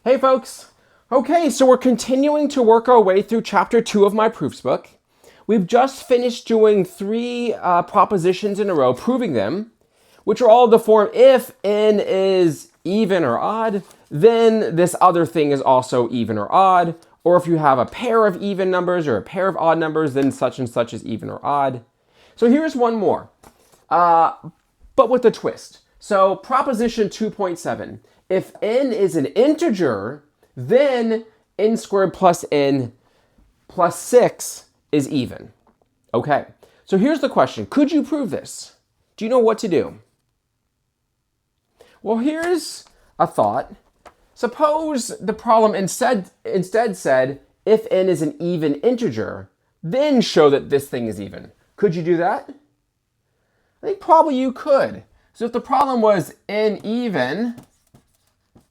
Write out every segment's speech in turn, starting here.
Hey folks! Okay, so we're continuing to work our way through chapter 2 of my proofs book. We've just finished doing three propositions in a row, proving them, which are all of the form if n is even or odd, then this other thing is also even or odd, or if you have a pair of even numbers or a pair of odd numbers, then such and such is even or odd. So here's one more, but with a twist. So proposition 2.7. If n is an integer, then n squared plus n plus 6 is even. Okay, so here's the question. Could you prove this? Do you know what to do? Well, here's a thought. Suppose the problem instead said, if n is an even integer, then show that this thing is even. Could you do that? I think probably you could. So if the problem was n even,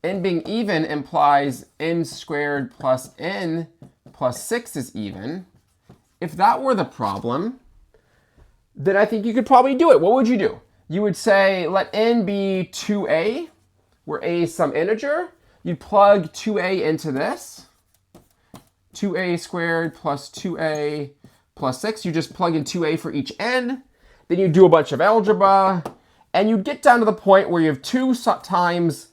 n being even implies n squared plus n plus 6 is even. If that were the problem, then I think you could probably do it. What would you do? You would say let n be 2a, where a is some integer. You'd plug 2a into this. 2a squared plus 2a plus 6. You just plug in 2a for each n. Then you do a bunch of algebra. And you'd get down to the point where you have 2 times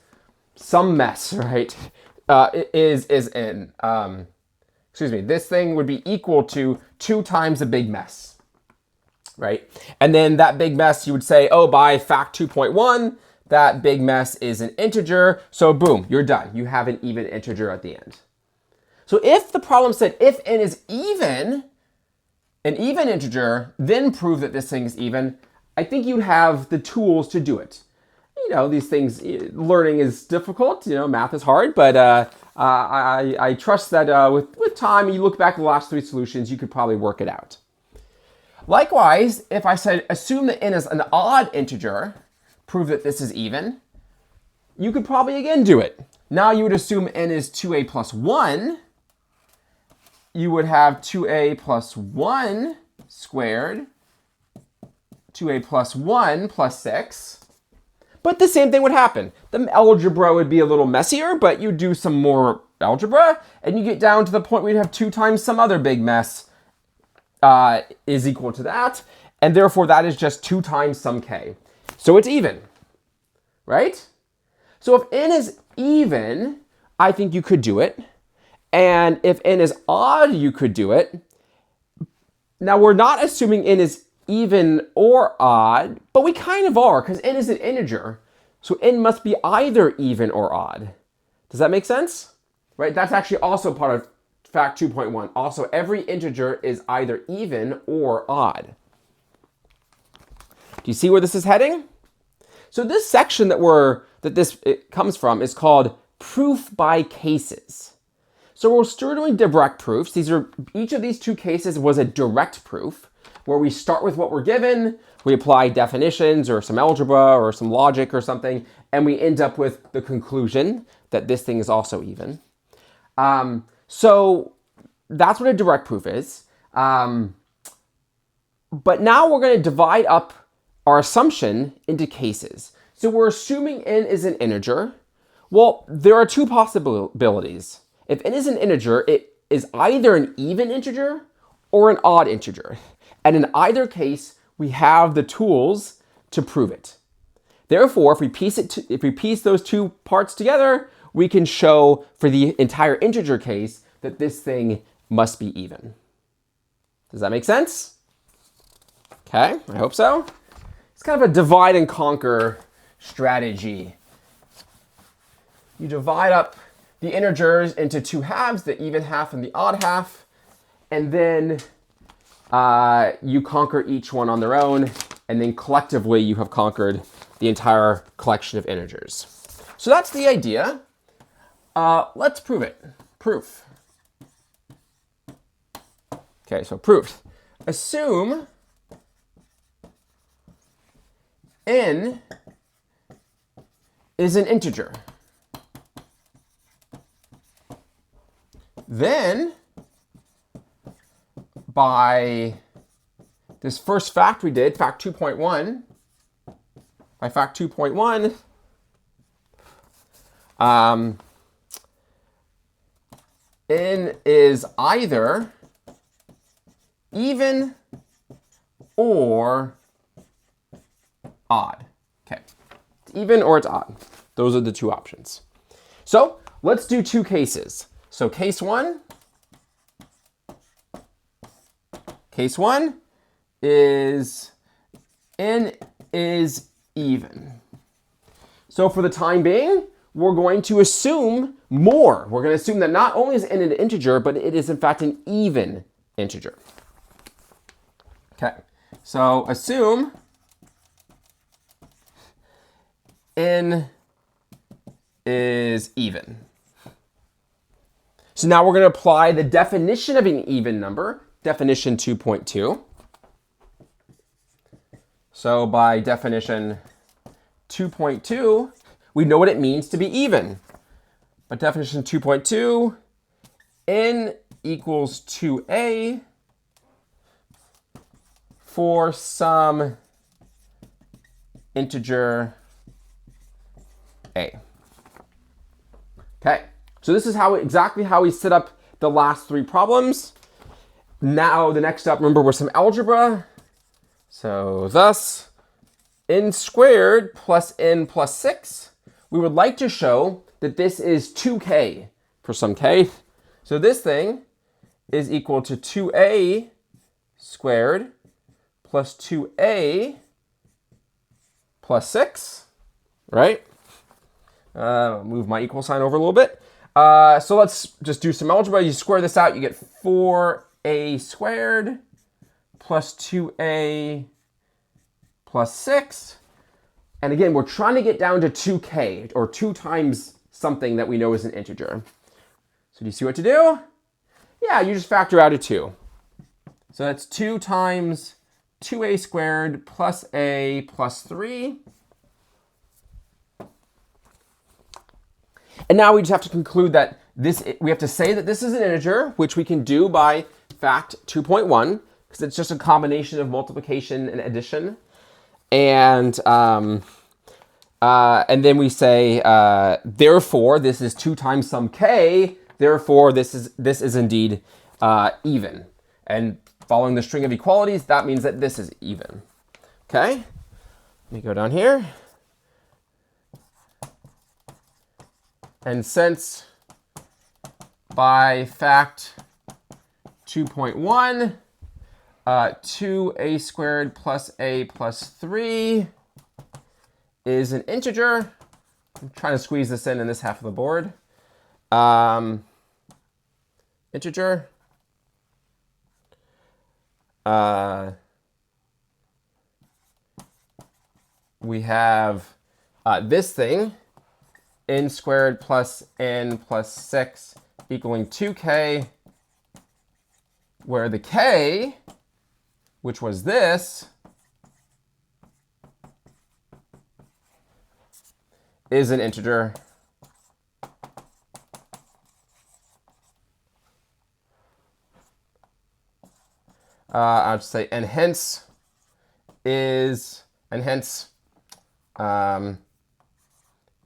some mess, right? Is n. This thing would be equal to 2 times a big mess, right? And then that big mess, you would say, oh, by fact 2.1, that big mess is an integer. So boom, you're done. You have an even integer at the end. So if the problem said if n is even, an even integer, then prove that this thing is even, I think you'd have the tools to do it. You know, these things, learning is difficult, math is hard, but I trust that with time, you look back at the last 3 solutions, you could probably work it out. Likewise, if I said assume that n is an odd integer, prove that this is even, you could probably again do it. Now you would assume n is 2a plus 1. You would have 2a plus 1 squared, 2a plus 1 plus 6. But the same thing would happen. The algebra would be a little messier, but you do some more algebra, and you get down to the point where you have 2 times some other big mess is equal to that, and therefore that is just 2 times some k. So it's even, right? So if n is even, I think you could do it. And if n is odd, you could do it. Now we're not assuming n is even or odd, but we kind of are because n is an integer. So n must be either even or odd. Does that make sense? Right? That's actually also part of fact 2.1. Also, every integer is either even or odd. Do you see where this is heading? So this section it comes from is called proof by cases. So we're still doing direct proofs. Each of these 2 cases was a direct proof, where we start with what we're given, we apply definitions or some algebra or some logic or something, and we end up with the conclusion that this thing is also even. So that's what a direct proof is. But now we're going to divide up our assumption into cases. So we're assuming n is an integer. Well, there are 2 possibilities. If n is an integer, it is either an even integer or an odd integer. And in either case, we have the tools to prove it. Therefore, if we piece those 2 parts together, we can show for the entire integer case that this thing must be even. Does that make sense? Okay, I hope so. It's kind of a divide and conquer strategy. You divide up the integers into 2 halves, the even half and the odd half, and then you conquer each one on their own, and then collectively you have conquered the entire collection of integers. So that's the idea. Let's prove it. Proof. Okay, so proof. Assume n is an integer. Then, by this first fact we did, fact 2.1, by fact 2.1, n is either even or odd. Okay, it's even or it's odd. Those are the two options. So let's do two cases. So case one is n is even. So for the time being, we're going to assume more. We're going to assume that not only is n an integer, but it is in fact an even integer. Okay, so assume n is even. So now we're going to apply the definition of an even number, definition 2.2. So by definition 2.2, we know what it means to be even. But definition 2.2, n equals 2a for some integer a. Okay, so this is exactly how we set up the last three problems. Now the next step, remember, was some algebra. So thus, n squared plus n plus 6. We would like to show that this is 2k for some k. So this thing is equal to 2a squared plus 2a plus 6, right? Move my equal sign over a little bit. So let's just do some algebra. You square this out, you get 4a squared plus 2a plus 6. And again, we're trying to get down to 2k, or 2 times something that we know is an integer. So do you see what to do? Yeah, you just factor out a 2. So that's 2 times 2a squared plus a plus 3. And now we just have to conclude that we have to say that this is an integer, which we can do by fact 2.1, because it's just a combination of multiplication and addition. And then we say, therefore, this is 2 times some k. Therefore, this is indeed even. And following the string of equalities, that means that this is even. Okay, let me go down here. And since by fact 2.1, 2a squared plus a plus 3 is an integer. I'm trying to squeeze this in this half of the board. Integer. We have this thing, n squared plus n plus 6 equaling 2k, where the k, which was this, is an integer. I'll just say, and hence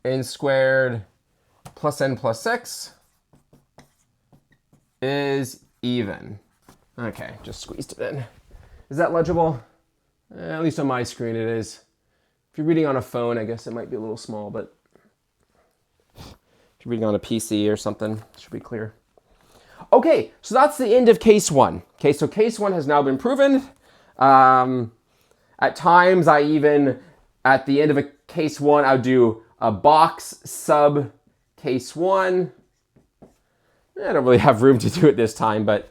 n squared plus n plus 6 is even. Okay, just squeezed it in. Is that legible? At least on my screen it is. If you're reading on a phone, I guess it might be a little small, but if you're reading on a PC or something, it should be clear. Okay, so that's the end of case 1. Okay, so case 1 has now been proven. At times, at the end of a case 1, I'll do a box sub case 1. I don't really have room to do it this time, but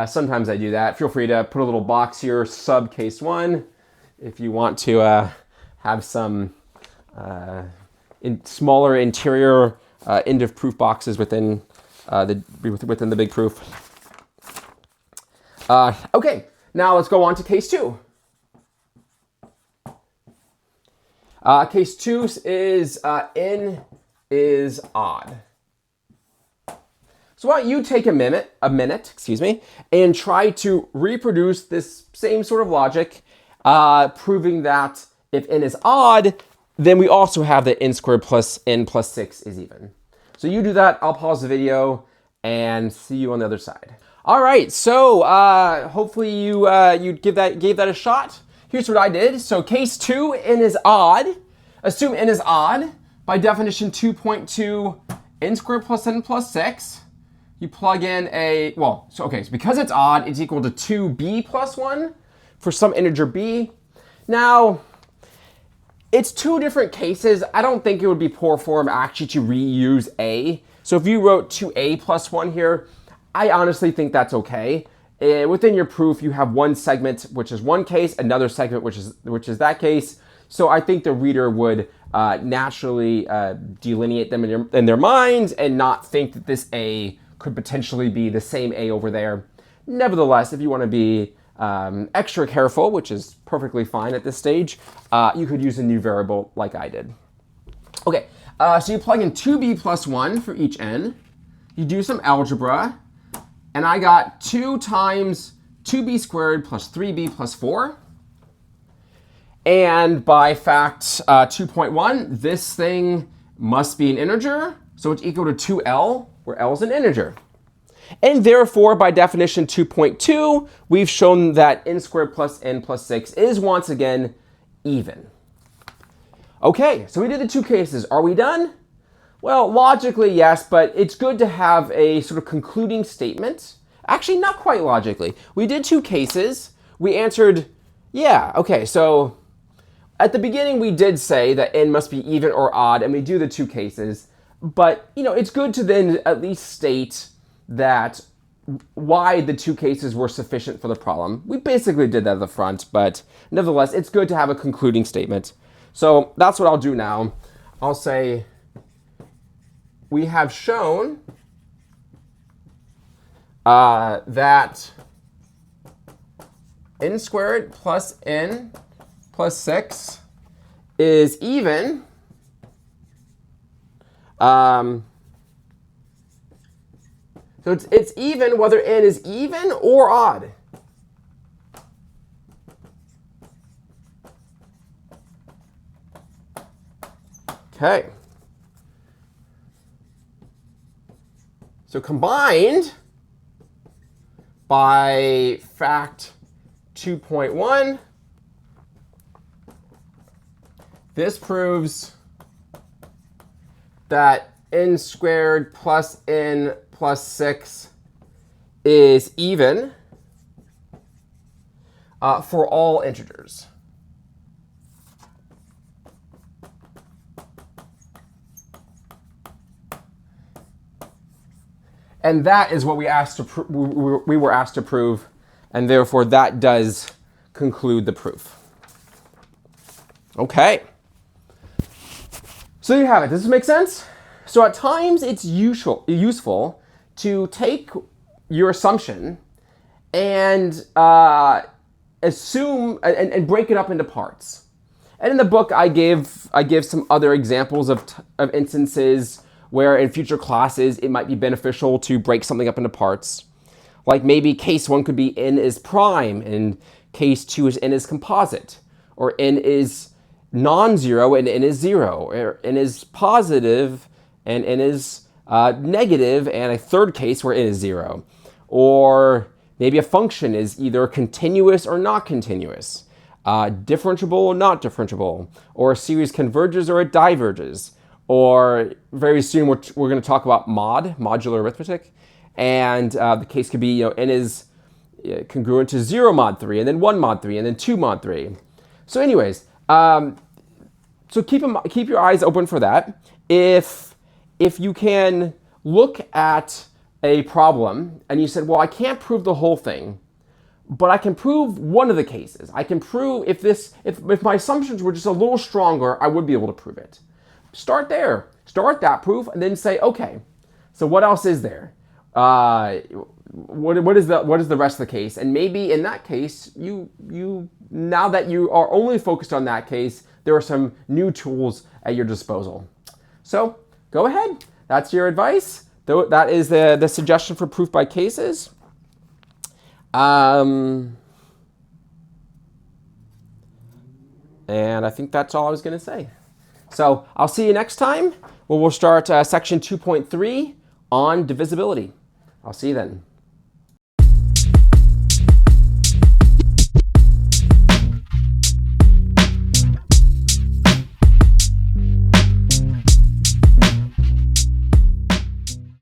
sometimes I do that. Feel free to put a little box here, sub case 1, if you want to have some smaller interior end of proof boxes within the big proof. Okay, now let's go on to case 2. Case 2 is n is odd. So why don't you take a minute, and try to reproduce this same sort of logic, proving that if n is odd, then we also have that n squared plus n plus 6 is even. So you do that, I'll pause the video, and see you on the other side. All right, so hopefully you gave that a shot. Here's what I did. So case 2, n is odd. Assume n is odd. By definition, 2.2 n squared plus n plus 6. You plug in so because it's odd, it's equal to 2b plus 1 for some integer b. Now, it's two different cases. I don't think it would be poor form actually to reuse a. So if you wrote 2a plus 1 here, I honestly think that's okay. Within your proof, you have one segment, which is one case, another segment, which is that case. So I think the reader would naturally delineate them in their minds and not think that this a could potentially be the same a over there. Nevertheless, if you want to be extra careful, which is perfectly fine at this stage, you could use a new variable like I did. Okay, so you plug in 2b plus 1 for each n. You do some algebra. And I got 2 times 2b squared plus 3b plus 4. And by fact 2.1, this thing must be an integer. So it's equal to 2l, where l is an integer. And therefore, by definition 2.2, we've shown that n squared plus n plus 6 is once again even. Okay, so we did the two cases. Are we done? Well, logically, yes, but it's good to have a sort of concluding statement. Actually, not quite logically. We did two cases. We answered, yeah, okay, so at the beginning we did say that n must be even or odd, and we do the two cases. But, it's good to then at least state that why the two cases were sufficient for the problem. We basically did that at the front, but nevertheless, it's good to have a concluding statement. So that's what I'll do now. I'll say, we have shown that n squared plus n plus 6 is even so it's even whether n is even or odd. Okay. So combined by fact 2.1, this proves that n squared plus n plus 6 is even for all integers. And that is what we were asked to prove, and therefore that does conclude the proof. Okay. So there you have it. Does this make sense? So at times it's useful to take your assumption and assume and break it up into parts. And in the book, I give some other examples of instances where in future classes it might be beneficial to break something up into parts. Like maybe case 1 could be n is prime, and case 2 is n is composite, or n is non-zero and n is 0, or n is positive and n is negative, and a third case where n is 0. Or maybe a function is either continuous or not continuous, differentiable or not differentiable, or a series converges or it diverges. Or very soon we're going to talk about modular arithmetic, and the case could be n is congruent to 0 mod 3, and then 1 mod 3, and then 2 mod 3. So anyways, so keep your eyes open for that. If you can look at a problem and you said, well, I can't prove the whole thing, but I can prove one of the cases. I can prove if my assumptions were just a little stronger, I would be able to prove it. Start there. Start that proof, and then say, okay, so what else is there? What is the rest of the case? And maybe in that case, you now that you are only focused on that case, there are some new tools at your disposal. So go ahead. That's your advice. That is the suggestion for proof by cases. And I think that's all I was going to say. So I'll see you next time, where we'll start section 2.3 on divisibility. I'll see you then.